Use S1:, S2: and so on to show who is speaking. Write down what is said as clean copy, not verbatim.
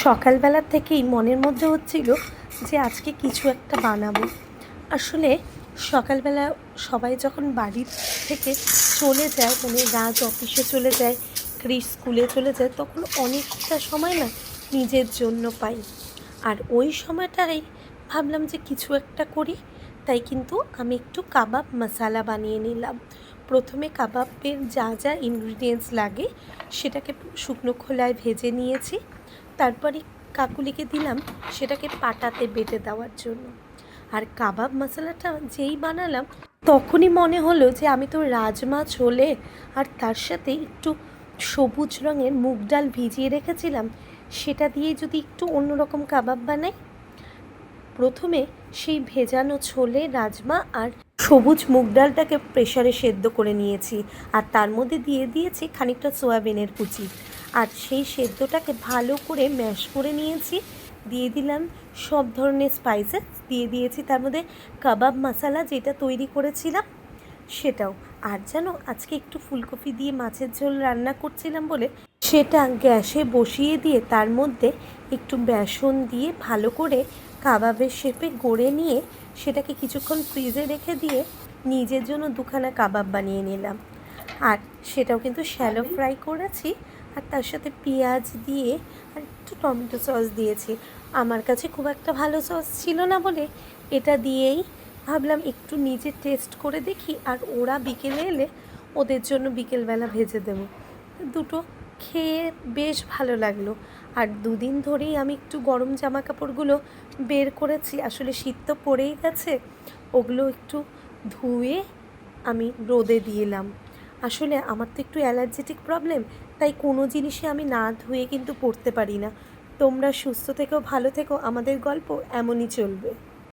S1: সকালবেলা থেকেই মনের মধ্যে হচ্ছিল যে আজকে কিছু একটা বানাবো। আসলে সকালবেলা সবাই যখন বাড়ির থেকে চলে যায়, মানে রাজ অফিসে চলে যায়, ক্রিস স্কুলে চলে যায়, তখন অনেকটা সময় না নিজের জন্য পাই। আর ওই সময়টাই ভাবলাম যে কিছু একটা করি। তাই কিন্তু আমি একটু কাবাব মশালা বানিয়ে নিলাম। প্রথমে কাবাবের যা যা ইনগ্রিডিয়েন্টস লাগে সেটাকে শুকনো খোলায় ভেজে নিয়েছি। তারপরে কাকুলিকে দিলাম সেটাকে পাটাতে বেটে দেওয়ার জন্য। আর কাবাব মশলাটা যেই বানালাম তখনই মনে হলো যে আমি তো রাজমা ছোলে আর তার সাথে একটু সবুজ রঙের মুগ ডাল ভিজিয়ে রেখেছিলাম, সেটা দিয়ে যদি একটু অন্যরকম কাবাব বানাই। প্রথমে সেই ভেজানো ছোলে, রাজমা আর সবুজ মুগ ডালটাকে প্রেসারে সেদ্ধ করে নিয়েছি, আর তার মধ্যে দিয়ে দিয়েছি খানিকটা সয়াবিনের কুচি, আর সেই সেদ্ধটাকে ভালো করে ম্যাশ করে নিয়েছি। দিয়ে দিলাম সব ধরনের স্পাইসেস, দিয়ে দিয়েছি তার মধ্যে কাবাব মশলা যেটা তৈরি করেছিলাম সেটাও। আর যেন আজকে একটু ফুলকপি দিয়ে মাছের ঝোল রান্না করছিলাম বলে সেটা গ্যাসে বসিয়ে দিয়ে তার মধ্যে একটু বেসন দিয়ে ভালো করে কাবাবের শেপে গড়ে নিয়ে সেটাকে কিছুক্ষণ ফ্রিজে রেখে দিয়ে নিজের জন্য দুখানা কাবাব বানিয়ে নিলাম। আর সেটাও কিন্তু শ্যালো ফ্রাই করেছি, আর তার সাথে পেঁয়াজ দিয়ে আর একটু টমেটো সস দিয়েছি। আমার কাছে খুব একটা ভালো সস ছিল না বলে এটা দিয়েই ভাবলাম একটু নিজে টেস্ট করে দেখি, আর ওরা বিকেলে এলে ওদের জন্য বিকেলবেলা ভেজে দেবো। দুটো খেয়ে বেশ ভালো লাগলো। আর দুদিন ধরেই আমি একটু গরম জামা কাপড়গুলো বের করেছি, আসলে শীত তো পড়েই গেছে, ওগুলো একটু ধুয়ে আমি রোদে দিলাম। আসলে আমার তো একটু অ্যালার্জেটিক প্রবলেম, তাই কোনো জিনিসে আমি না ধুয়ে কিন্তু পড়তে পারি না। তোমরা সুস্থ থেকো, ভালো থেকো, আমাদের গল্প এমনই চলবে।